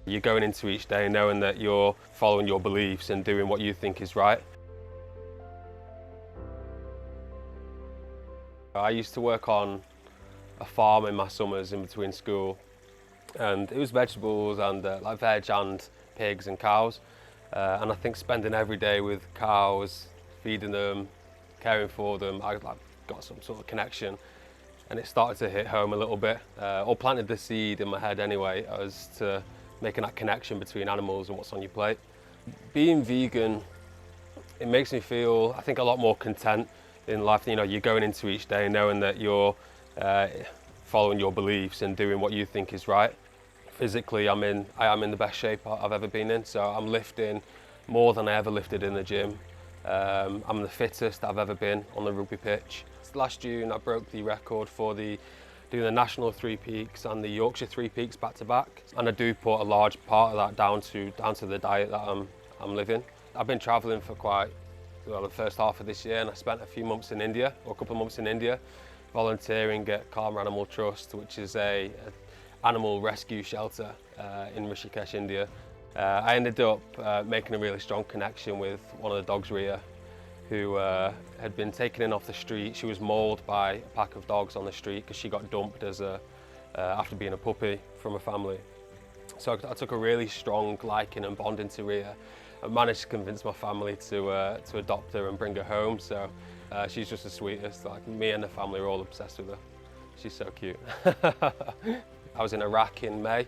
You're going into each day knowing that you're following your beliefs and doing what you think is right. I used to work on a farm in my summers in between school, and it was vegetables and like veg and pigs and cows. And I think spending every day with cows, feeding them, caring for them, I got some sort of connection, and it started to hit home a little bit, or planted the seed in my head anyway, as to making that connection between animals and what's on your plate. Being vegan, it makes me feel, I think, a lot more content in life. You know, you're going into each day knowing that you're following your beliefs and doing what you think is right. Physically, I am in the best shape I've ever been in, so I'm lifting more than I ever lifted in the gym. I'm the fittest I've ever been on the rugby pitch. Last June, I broke the record for doing the national 3 peaks and the Yorkshire 3 peaks back to back, and I do put a large part of that down to the diet that I'm living. I've been travelling for the first half of this year, and I spent a few months in India, or a couple of months in India, volunteering at Karma Animal Trust, which is a animal rescue shelter in Rishikesh, India. I ended up making a really strong connection with one of the dogs, Ria, who had been taken in off the street. She was mauled by a pack of dogs on the street because she got dumped after being a puppy from a family. So I took a really strong liking and bonding to Ria. I managed to convince my family to adopt her and bring her home. So she's just the sweetest. Like, me and the family are all obsessed with her. She's so cute. I was in Iraq in May.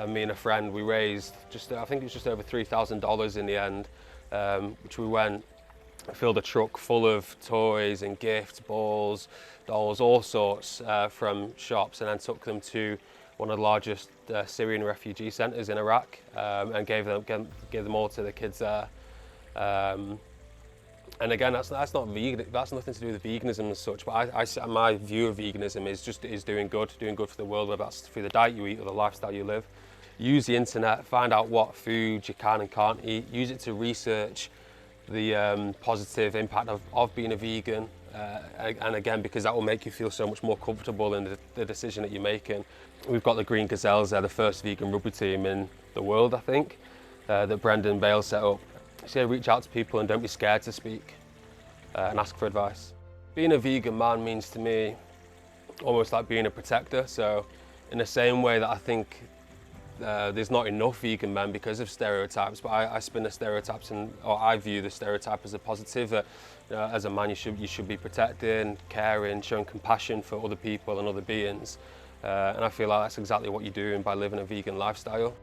Me and a friend, we raised I think it was just over $3,000 in the end, which we went, filled a truck full of toys and gifts, balls, dolls, all sorts from shops, and then took them to one of the largest Syrian refugee centres in Iraq, and gave them all to the kids there. And again, that's not vegan. That's nothing to do with veganism as such. But my view of veganism is doing good for the world, whether that's through the diet you eat or the lifestyle you live. Use the internet, find out what food you can and can't eat. Use it to research the positive impact of being a vegan, and again, because that will make you feel so much more comfortable in the decision that you're making. We've got the Green Gazelles, they're the first vegan rugby team in the world, I think, that Brendan Bale set up. So reach out to people and don't be scared to speak and ask for advice. Being a vegan man means to me almost like being a protector. So in the same way that I think there's not enough vegan men because of stereotypes, but I spin the stereotypes, or I view the stereotype as a positive, that as a man you should be protecting, caring, showing compassion for other people and other beings. And I feel like that's exactly what you're doing by living a vegan lifestyle.